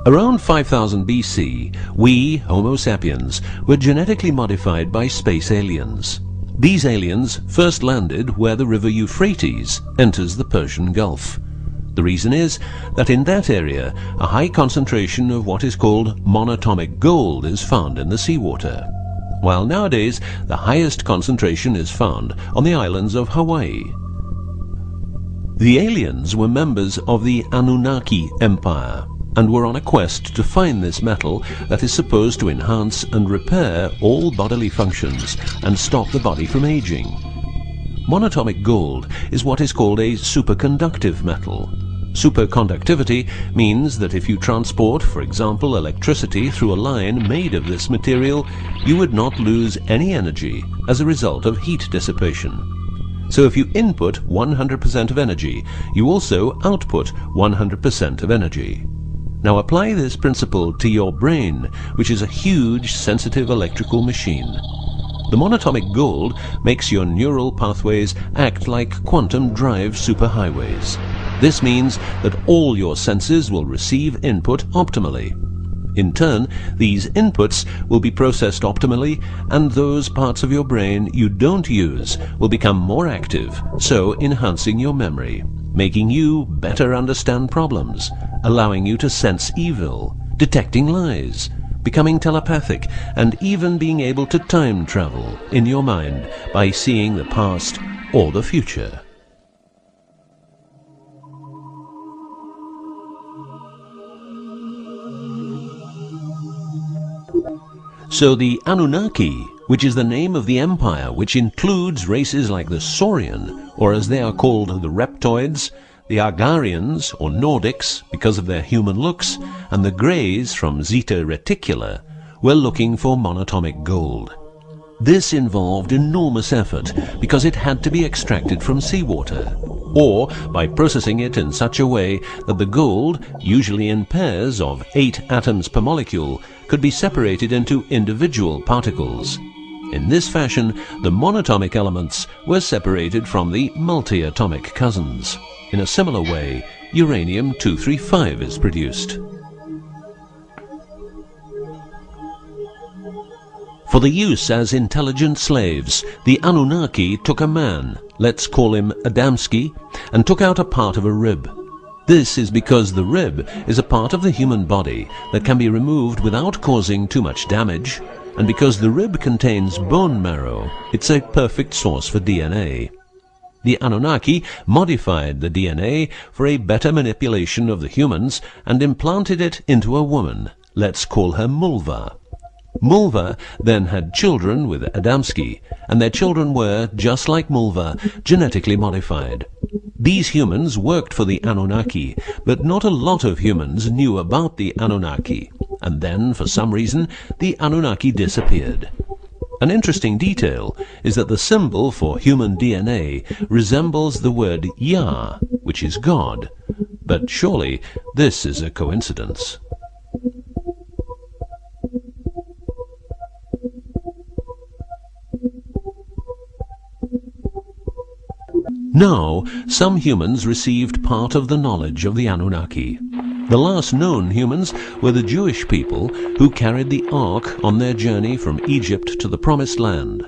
Around 5000 BC, we, Homo sapiens, were genetically modified by space aliens. These aliens first landed where the river Euphrates enters the Persian Gulf. The reason is that in that area, a high concentration of what is called monatomic gold is found in the seawater, while nowadays the highest concentration is found on the islands of Hawaii. The aliens were members of the Anunnaki Empire and were on a quest to find this metal that is supposed to enhance and repair all bodily functions and stop the body from aging. Monatomic gold is what is called a superconductive metal. Superconductivity means that if you transport, for example, electricity through a line made of this material, you would not lose any energy as a result of heat dissipation. So if you input 100% of energy, you also output 100% of energy. Now apply this principle to your brain, which is a huge, sensitive electrical machine. The monatomic gold makes your neural pathways act like quantum drive superhighways. This means that all your senses will receive input optimally. In turn, these inputs will be processed optimally, and those parts of your brain you don't use will become more active, so enhancing your memory, making you better understand problems, allowing you to sense evil, detecting lies, becoming telepathic, and even being able to time travel in your mind by seeing the past or the future. So the Anunnaki, which is the name of the empire which includes races like the Saurian, or as they are called the Reptoids, the Argarians or Nordics because of their human looks, and the Greys from Zeta Reticula, were looking for monatomic gold. This involved enormous effort because it had to be extracted from seawater, or by processing it in such a way that the gold, usually in pairs of 8 atoms per molecule, could be separated into individual particles. In this fashion, the monatomic elements were separated from the multi-atomic cousins. In a similar way, uranium-235 is produced. For the use as intelligent slaves, the Anunnaki took a man, let's call him Adamski, and took out a part of a rib. This is because the rib is a part of the human body that can be removed without causing too much damage, and because the rib contains bone marrow, it's a perfect source for DNA. The Anunnaki modified the DNA for a better manipulation of the humans and implanted it into a woman, let's call her Mulva. Mulva then had children with Adamski, and their children were, just like Mulva, genetically modified. These humans worked for the Anunnaki, but not a lot of humans knew about the Anunnaki, and then, for some reason, the Anunnaki disappeared. An interesting detail is that the symbol for human DNA resembles the word Yah, which is God, but surely this is a coincidence. Now, some humans received part of the knowledge of the Anunnaki. The last known humans were the Jewish people who carried the Ark on their journey from Egypt to the Promised Land.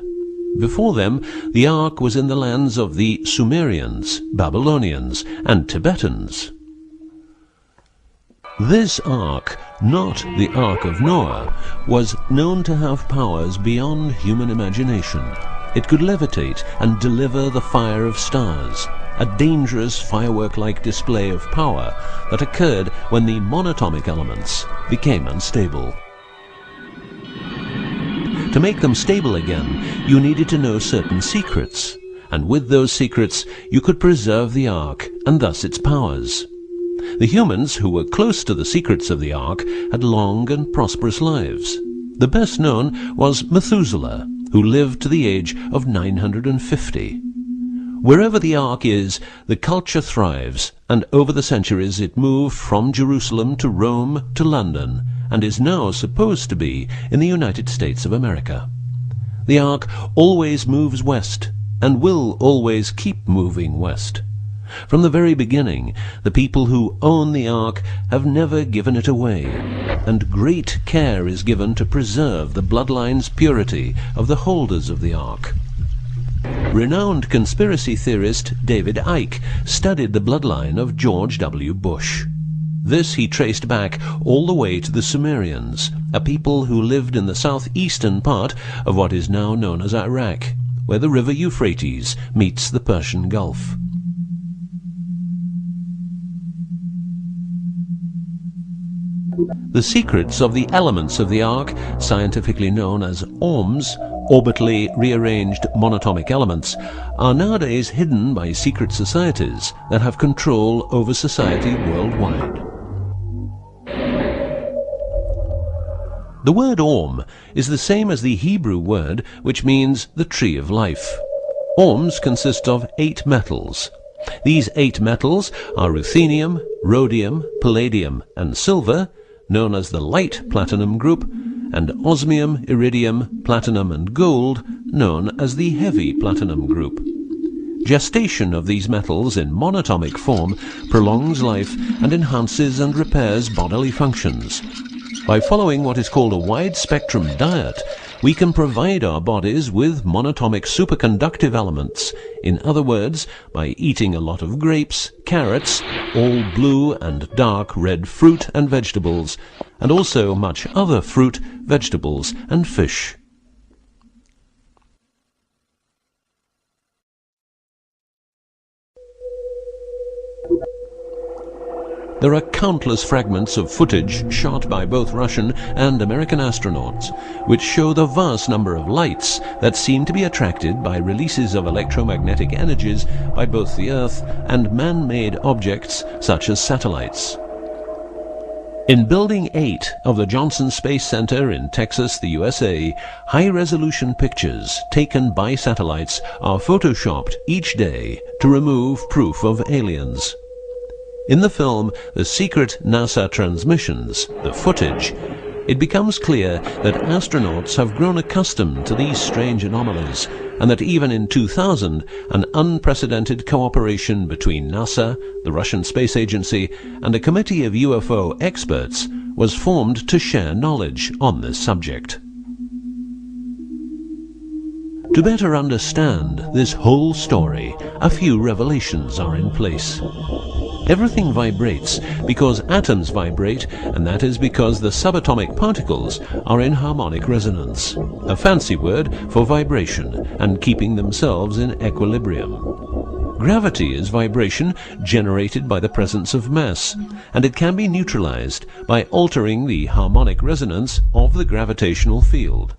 Before them, the Ark was in the lands of the Sumerians, Babylonians, and Tibetans. This Ark, not the Ark of Noah, was known to have powers beyond human imagination. It could levitate and deliver the fire of stars, a dangerous firework-like display of power that occurred when the monatomic elements became unstable. To make them stable again, you needed to know certain secrets, and with those secrets you could preserve the Ark and thus its powers. The humans who were close to the secrets of the Ark had long and prosperous lives. The best known was Methuselah, who lived to the age of 950. Wherever the Ark is, the culture thrives, and over the centuries it moved from Jerusalem to Rome to London, and is now supposed to be in the United States of America. The Ark always moves west, and will always keep moving west. From the very beginning, the people who own the Ark have never given it away, and great care is given to preserve the bloodline's purity of the holders of the Ark. Renowned conspiracy theorist David Icke studied the bloodline of George W. Bush. This he traced back all the way to the Sumerians, a people who lived in the southeastern part of what is now known as Iraq, where the river Euphrates meets the Persian Gulf. The secrets of the elements of the Ark, scientifically known as ORMs, orbitally rearranged monatomic elements, are nowadays hidden by secret societies that have control over society worldwide. The word ORM is the same as the Hebrew word which means the tree of life. ORMs consist of 8 metals. These 8 metals are ruthenium, rhodium, palladium, and silver, known as the light platinum group, and osmium, iridium, platinum, and gold, known as the heavy platinum group. Gestation of these metals in monatomic form prolongs life and enhances and repairs bodily functions. By following what is called a wide-spectrum diet, we can provide our bodies with monatomic superconductive elements. In other words, by eating a lot of grapes, carrots, all blue and dark red fruit and vegetables, and also much other fruit, vegetables, and fish. There are countless fragments of footage shot by both Russian and American astronauts, which show the vast number of lights that seem to be attracted by releases of electromagnetic energies by both the Earth and man-made objects such as satellites. In Building 8 of the Johnson Space Center in Texas, the USA, high-resolution pictures taken by satellites are photoshopped each day to remove proof of aliens. In the film The Secret NASA Transmissions, the footage, it becomes clear that astronauts have grown accustomed to these strange anomalies, and that even in 2000, an unprecedented cooperation between NASA, the Russian Space Agency, and a committee of UFO experts was formed to share knowledge on this subject. To better understand this whole story, a few revelations are in place. Everything vibrates because atoms vibrate, and that is because the subatomic particles are in harmonic resonance, a fancy word for vibration and keeping themselves in equilibrium. Gravity is vibration generated by the presence of mass, and it can be neutralized by altering the harmonic resonance of the gravitational field.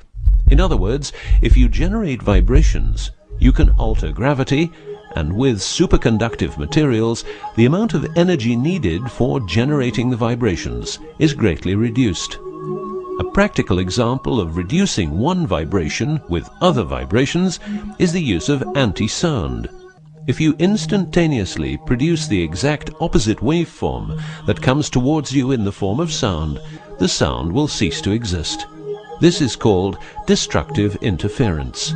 In other words, if you generate vibrations, you can alter gravity, and with superconductive materials, the amount of energy needed for generating the vibrations is greatly reduced. A practical example of reducing one vibration with other vibrations is the use of anti-sound. If you instantaneously produce the exact opposite waveform that comes towards you in the form of sound, the sound will cease to exist. This is called destructive interference.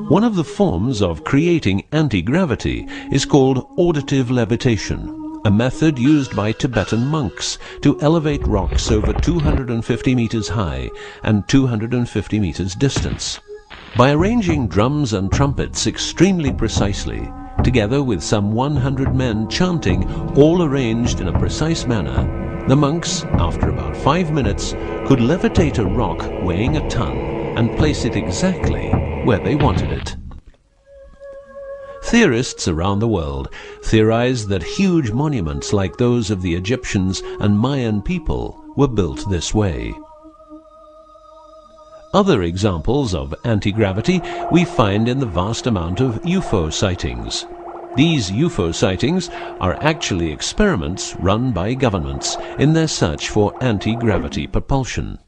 One of the forms of creating anti-gravity is called auditive levitation, a method used by Tibetan monks to elevate rocks over 250 meters high and 250 meters distance. By arranging drums and trumpets extremely precisely, together with some 100 men chanting, all arranged in a precise manner, the monks, after about 5 minutes, could levitate a rock weighing a ton and place it exactly where they wanted it. Theorists around the world theorize that huge monuments like those of the Egyptians and Mayan people were built this way. Other examples of anti-gravity we find in the vast amount of UFO sightings. These UFO sightings are actually experiments run by governments in their search for anti-gravity propulsion.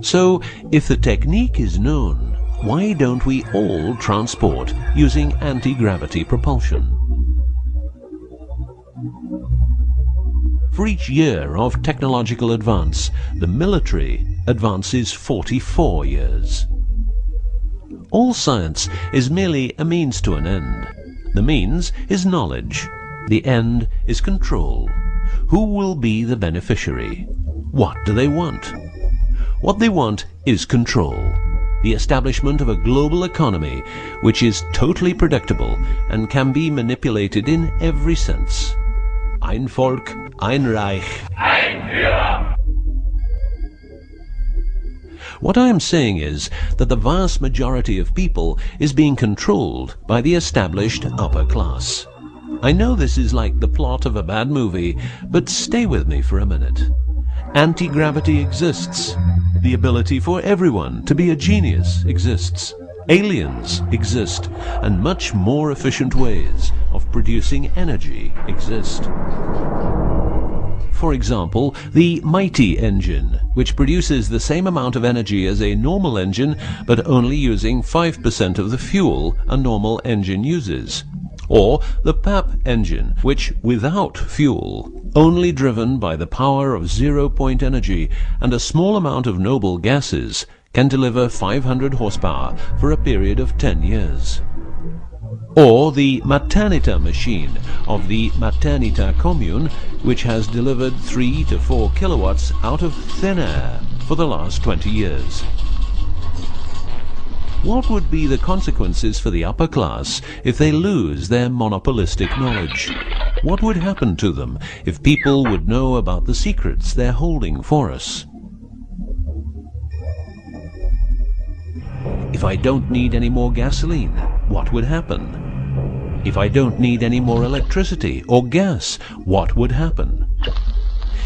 So, if the technique is known, why don't we all transport using anti-gravity propulsion? For each year of technological advance, the military advances 44 years. All science is merely a means to an end. The means is knowledge. The end is control. Who will be the beneficiary? What do they want? What they want is control. The establishment of a global economy which is totally predictable and can be manipulated in every sense. Ein Volk, ein Reich. Ein Führer. What I am saying is that the vast majority of people is being controlled by the established upper class. I know this is like the plot of a bad movie, but stay with me for a minute. Anti-gravity exists. The ability for everyone to be a genius exists. Aliens exist, and much more efficient ways of producing energy exist. For example, the Mighty engine, which produces the same amount of energy as a normal engine, but only using 5% of the fuel a normal engine uses. Or the PAP engine, which, without fuel, only driven by the power of zero-point energy and a small amount of noble gases, can deliver 500 horsepower for a period of 10 years. Or the Maternita machine of the Maternita Commune, which has delivered 3 to 4 kilowatts out of thin air for the last 20 years. What would be the consequences for the upper class if they lose their monopolistic knowledge? What would happen to them if people would know about the secrets they're holding for us? If I don't need any more gasoline, what would happen? If I don't need any more electricity or gas, what would happen?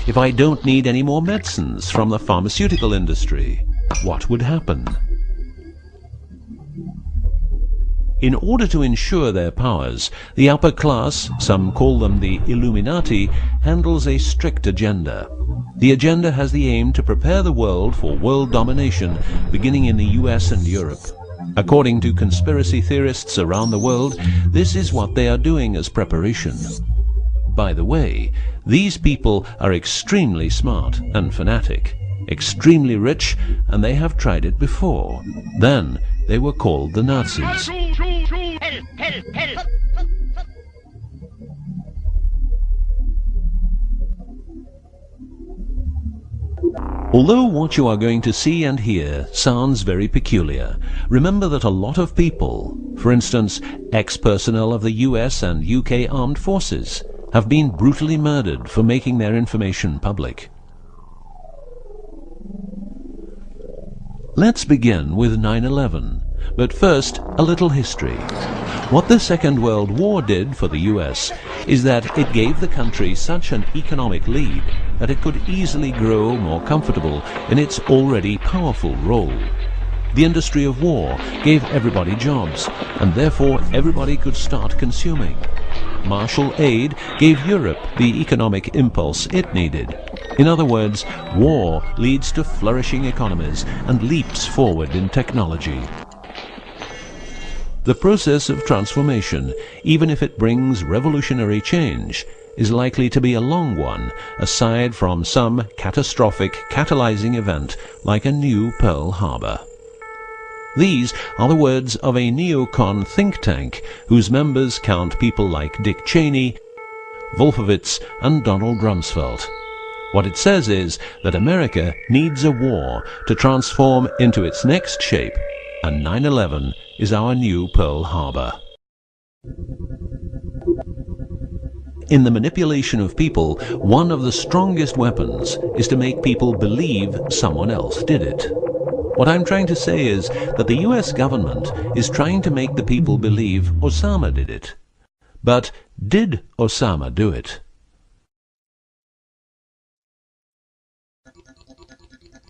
If I don't need any more medicines from the pharmaceutical industry, what would happen? In order to ensure their powers, the upper class, some call them the Illuminati, handles a strict agenda. The agenda has the aim to prepare the world for world domination, beginning in the US and Europe. According to conspiracy theorists around the world, this is what they are doing as preparation. By the way, these people are extremely smart and fanatic, extremely rich, and they have tried it before. Then they were called the Nazis. Although what you are going to see and hear sounds very peculiar, remember that a lot of people, for instance, ex-personnel of the US and UK armed forces, have been brutally murdered for making their information public. Let's begin with 9/11, but first a little history. What the Second World War did for the US is that it gave the country such an economic lead that it could easily grow more comfortable in its already powerful role. The industry of war gave everybody jobs, and therefore everybody could start consuming. Marshall aid gave Europe the economic impulse it needed. In other words, war leads to flourishing economies and leaps forward in technology. The process of transformation, even if it brings revolutionary change, is likely to be a long one, aside from some catastrophic catalyzing event like a new Pearl Harbor. These are the words of a neocon think tank whose members count people like Dick Cheney, Wolfowitz, and Donald Rumsfeld. What it says is that America needs a war to transform into its next shape, and 9/11 is our new Pearl Harbor. In the manipulation of people, one of the strongest weapons is to make people believe someone else did it. What I'm trying to say is that the US government is trying to make the people believe Osama did it. But did Osama do it?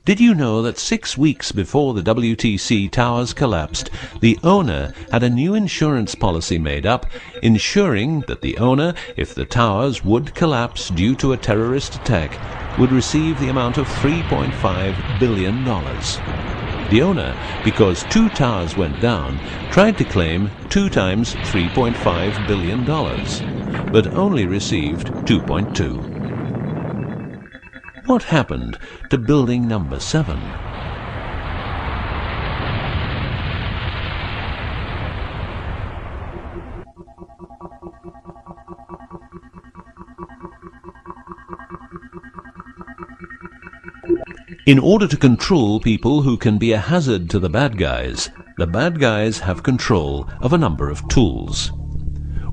Did you know that 6 weeks before the WTC towers collapsed, the owner had a new insurance policy made up, ensuring that the owner, if the towers would collapse due to a terrorist attack, would receive the amount of $3.5 billion. The owner, because 2 towers went down, tried to claim 2 times $3.5 billion, but only received 2.2. What happened to building number 7? In order to control people who can be a hazard to the bad guys have control of a number of tools.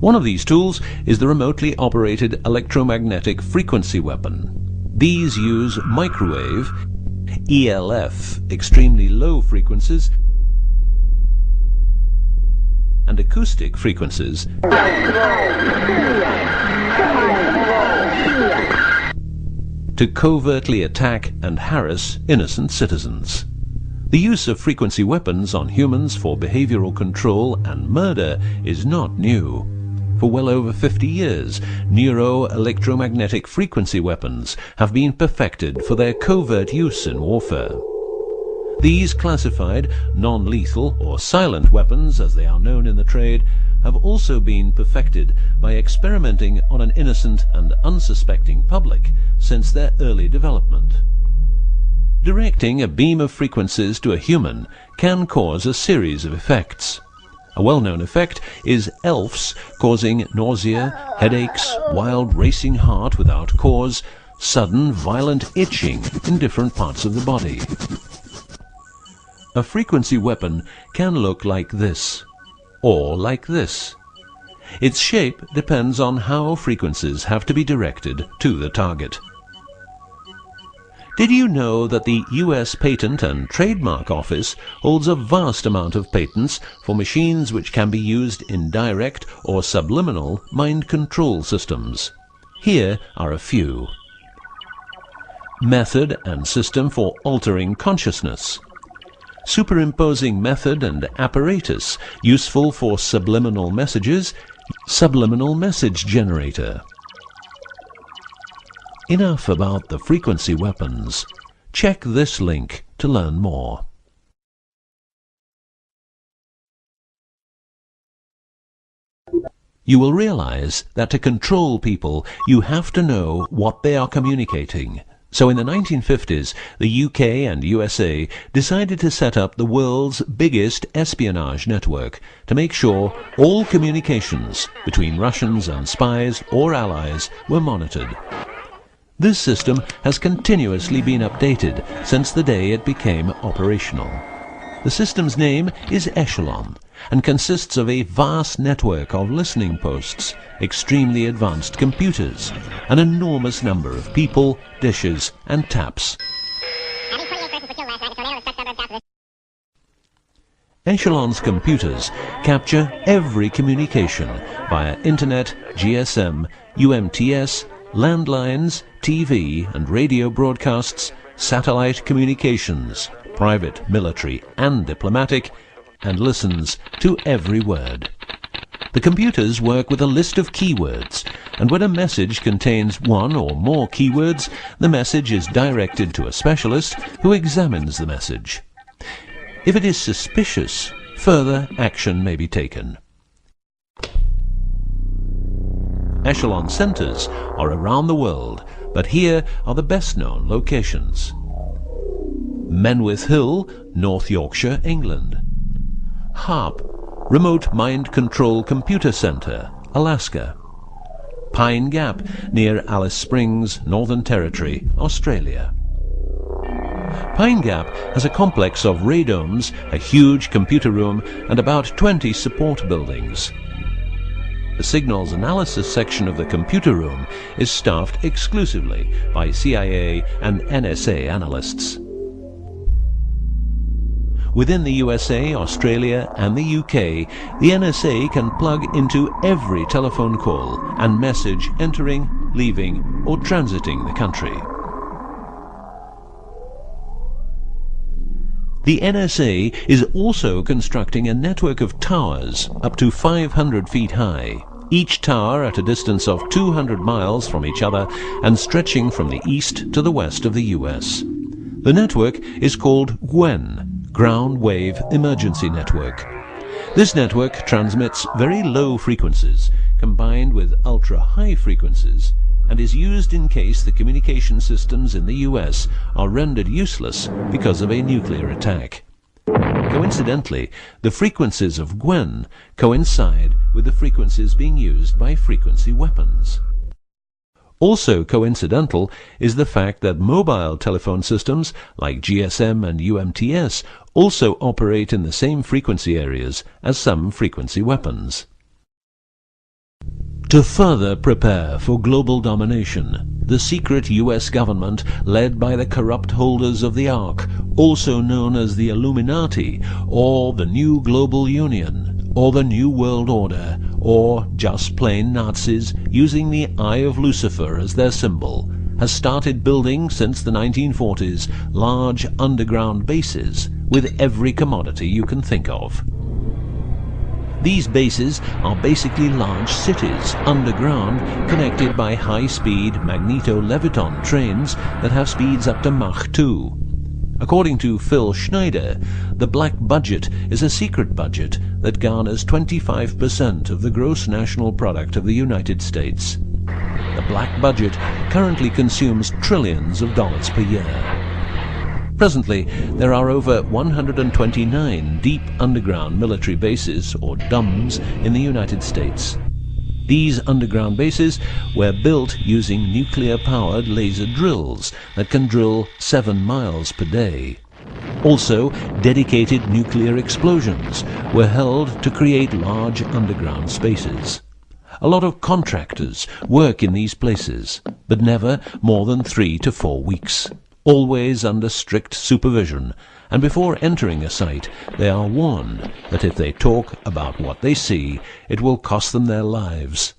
One of these tools is the remotely operated electromagnetic frequency weapon. These use microwave, ELF, extremely low frequencies, and acoustic frequencies to covertly attack and harass innocent citizens. The use of frequency weapons on humans for behavioral control and murder is not new. For well over 50 years, neuro-electromagnetic frequency weapons have been perfected for their covert use in warfare. These classified, non-lethal or silent weapons, as they are known in the trade, have also been perfected by experimenting on an innocent and unsuspecting public since their early development. Directing a beam of frequencies to a human can cause a series of effects. A well-known effect is ELFs, causing nausea, headaches, wild racing heart without cause, sudden violent itching in different parts of the body. A frequency weapon can look like this, or like this. Its shape depends on how frequencies have to be directed to the target. Did you know that the US Patent and Trademark Office holds a vast amount of patents for machines which can be used in direct or subliminal mind control systems? Here are a few. Method and system for altering consciousness. Superimposing method and apparatus useful for subliminal messages, subliminal message generator. Enough about the frequency weapons. Check this link to learn more. You will realize that to control people, you have to know what they are communicating. So in the 1950s, the UK and USA decided to set up the world's biggest espionage network to make sure all communications between Russians and spies or allies were monitored. This system has continuously been updated since the day it became operational. The system's name is Echelon and consists of a vast network of listening posts, extremely advanced computers, an enormous number of people, dishes, and taps. Echelon's computers capture every communication via Internet, GSM, UMTS, landlines, TV and radio broadcasts, satellite communications, private, military and diplomatic, and listens to every word. The computers work with a list of keywords, and when a message contains one or more keywords, the message is directed to a specialist who examines the message. If it is suspicious, further action may be taken. Echelon centres are around the world, but here are the best-known locations. Menwith Hill, North Yorkshire, England. HARP, Remote Mind Control Computer Centre, Alaska. Pine Gap, near Alice Springs, Northern Territory, Australia. Pine Gap has a complex of radomes, a huge computer room, and about 20 support buildings. The signals analysis section of the computer room is staffed exclusively by CIA and NSA analysts. Within the USA, Australia and the UK, the NSA can plug into every telephone call and message entering, leaving or transiting the country. The NSA is also constructing a network of towers up to 500 feet high, each tower at a distance of 200 miles from each other and stretching from the east to the west of the US. The network is called GWEN, Ground Wave Emergency Network. This network transmits very low frequencies combined with ultra-high frequencies and is used in case the communication systems in the US are rendered useless because of a nuclear attack. Coincidentally, the frequencies of GWEN coincide with the frequencies being used by frequency weapons. Also coincidental is the fact that mobile telephone systems like GSM and UMTS also operate in the same frequency areas as some frequency weapons. To further prepare for global domination, the secret US government, led by the corrupt holders of the Ark, also known as the Illuminati, or the New Global Union, or the New World Order, or just plain Nazis using the Eye of Lucifer as their symbol, has started building since the 1940s large underground bases with every commodity you can think of. These bases are basically large cities underground, connected by high-speed magneto-leviton trains that have speeds up to Mach 2. According to Phil Schneider, the black budget is a secret budget that garners 25% of the gross national product of the United States. The black budget currently consumes trillions of dollars per year. Presently, there are over 129 deep underground military bases, or DUMBs, in the United States. These underground bases were built using nuclear-powered laser drills that can drill 7 miles per day. Also, dedicated nuclear explosions were held to create large underground spaces. A lot of contractors work in these places, but never more than 3 to 4 weeks. Always under strict supervision, and before entering a site they are warned that if they talk about what they see, it will cost them their lives.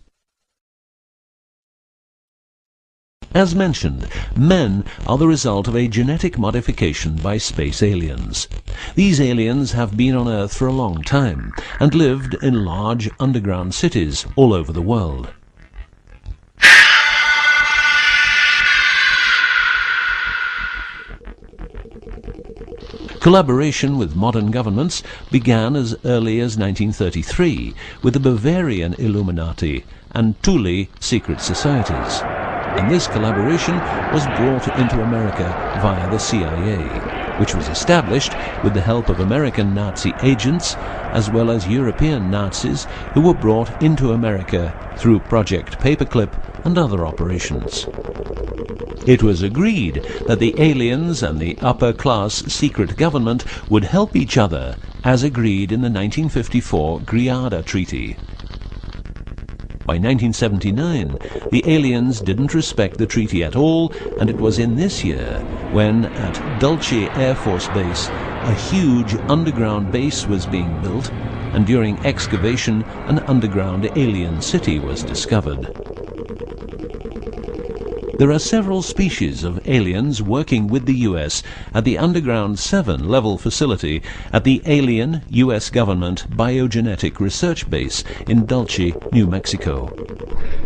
As mentioned, men are the result of a genetic modification by space aliens. These aliens have been on Earth for a long time and lived in large underground cities all over the world. Collaboration with modern governments began as early as 1933 with the Bavarian Illuminati and Thule secret societies, and this collaboration was brought into America via the CIA, which was established with the help of American Nazi agents as well as European Nazis who were brought into America through Project Paperclip and other operations. It was agreed that the aliens and the upper-class secret government would help each other, as agreed in the 1954 Greada Treaty. By 1979, the aliens didn't respect the treaty at all, and it was in this year when, at Dulce Air Force Base, a huge underground base was being built, and during excavation, an underground alien city was discovered. There are several species of aliens working with the US at the Underground 7 level facility at the Alien US Government Biogenetic Research Base in Dulce, New Mexico.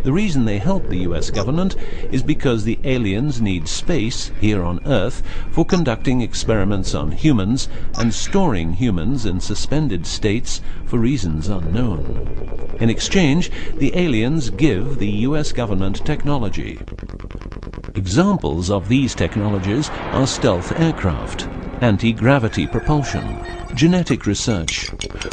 The reason they help the US government is because the aliens need space here on Earth for conducting experiments on humans and storing humans in suspended states for reasons unknown. In exchange, the aliens give the US government technology. Examples of these technologies are stealth aircraft, anti-gravity propulsion, genetic research,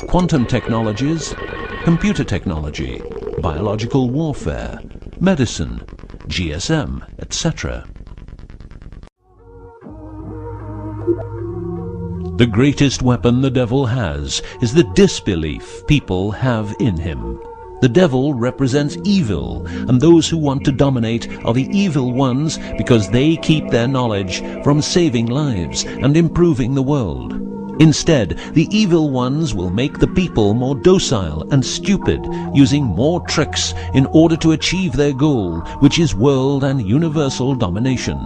quantum technologies, computer technology, biological warfare, medicine, GSM, etc. The greatest weapon the devil has is the disbelief people have in him. The devil represents evil, and those who want to dominate are the evil ones because they keep their knowledge from saving lives and improving the world. Instead, the evil ones will make the people more docile and stupid, using more tricks in order to achieve their goal, which is world and universal domination.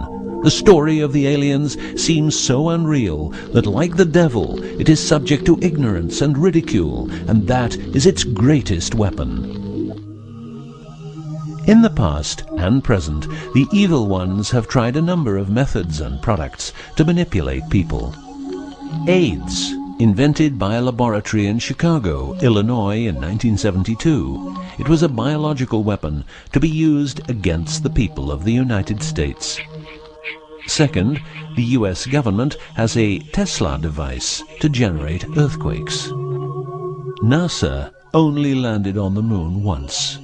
The story of the aliens seems so unreal that, like the devil, it is subject to ignorance and ridicule, and that is its greatest weapon. In the past and present, the evil ones have tried a number of methods and products to manipulate people. AIDS, invented by a laboratory in Chicago, Illinois in 1972. It was a biological weapon to be used against the people of the United States. Second, the US government has a Tesla device to generate earthquakes. NASA only landed on the moon once.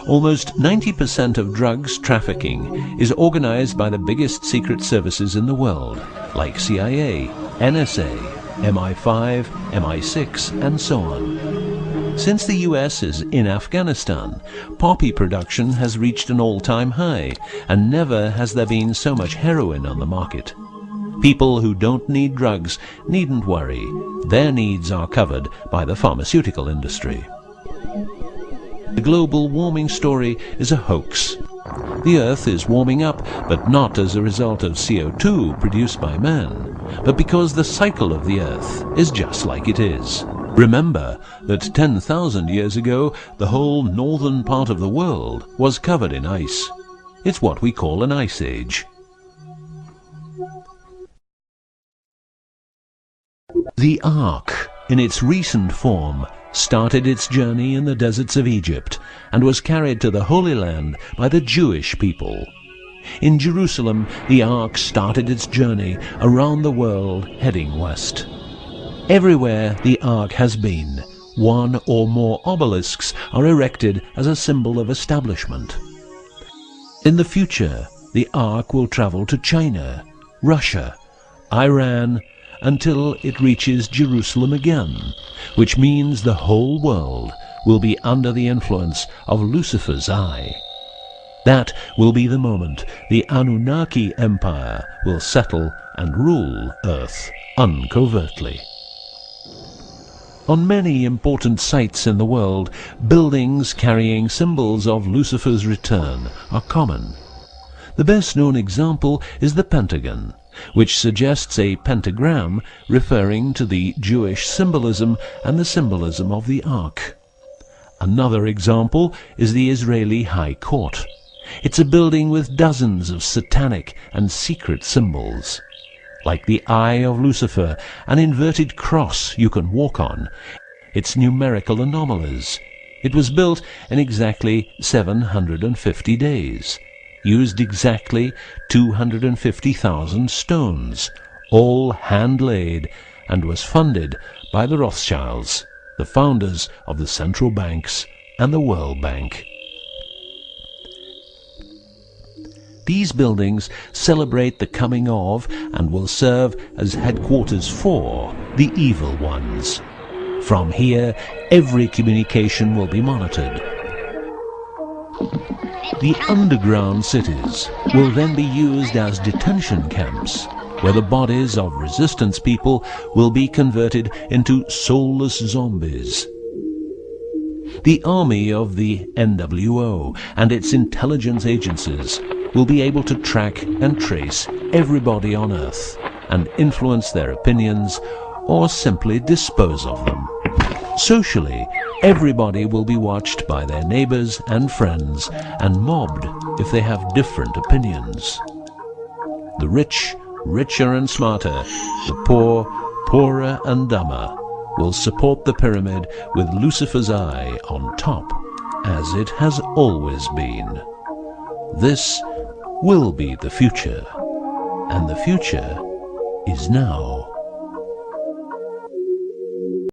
Almost 90% of drugs trafficking is organized by the biggest secret services in the world, like CIA, NSA, MI5, MI6, and so on. Since the US is in Afghanistan, poppy production has reached an all-time high, and never has there been so much heroin on the market. People who don't need drugs needn't worry. Their needs are covered by the pharmaceutical industry. The global warming story is a hoax. The Earth is warming up, but not as a result of CO2 produced by man, but because the cycle of the Earth is just like it is. Remember that 10,000 years ago, the whole northern part of the world was covered in ice. It's what we call an ice age. The Ark, in its recent form, started its journey in the deserts of Egypt and was carried to the Holy Land by the Jewish people. In Jerusalem, the Ark started its journey around the world heading west. Everywhere the Ark has been, one or more obelisks are erected as a symbol of establishment. In the future, the Ark will travel to China, Russia, Iran, until it reaches Jerusalem again, which means the whole world will be under the influence of Lucifer's eye. That will be the moment the Anunnaki Empire will settle and rule Earth uncovertly. On many important sites in the world, buildings carrying symbols of Lucifer's return are common. The best-known example is the Pentagon, which suggests a pentagram referring to the Jewish symbolism and the symbolism of the Ark. Another example is the Israeli High Court. It's a building with dozens of satanic and secret symbols. Like the Eye of Lucifer, an inverted cross you can walk on, its numerical anomalies. It was built in exactly 750 days. Used exactly 250,000 stones, all hand-laid, and was funded by the Rothschilds, the founders of the central banks and the World Bank. These buildings celebrate the coming of and will serve as headquarters for the evil ones. From here, every communication will be monitored. The underground cities will then be used as detention camps, where the bodies of resistance people will be converted into soulless zombies. The army of the NWO and its intelligence agencies will be able to track and trace everybody on Earth and influence their opinions or simply dispose of them. Socially, everybody will be watched by their neighbors and friends and mobbed if they have different opinions. The rich, richer and smarter, the poor, poorer and dumber, will support the pyramid with Lucifer's eye on top, as it has always been. This will be the future, and the future is now.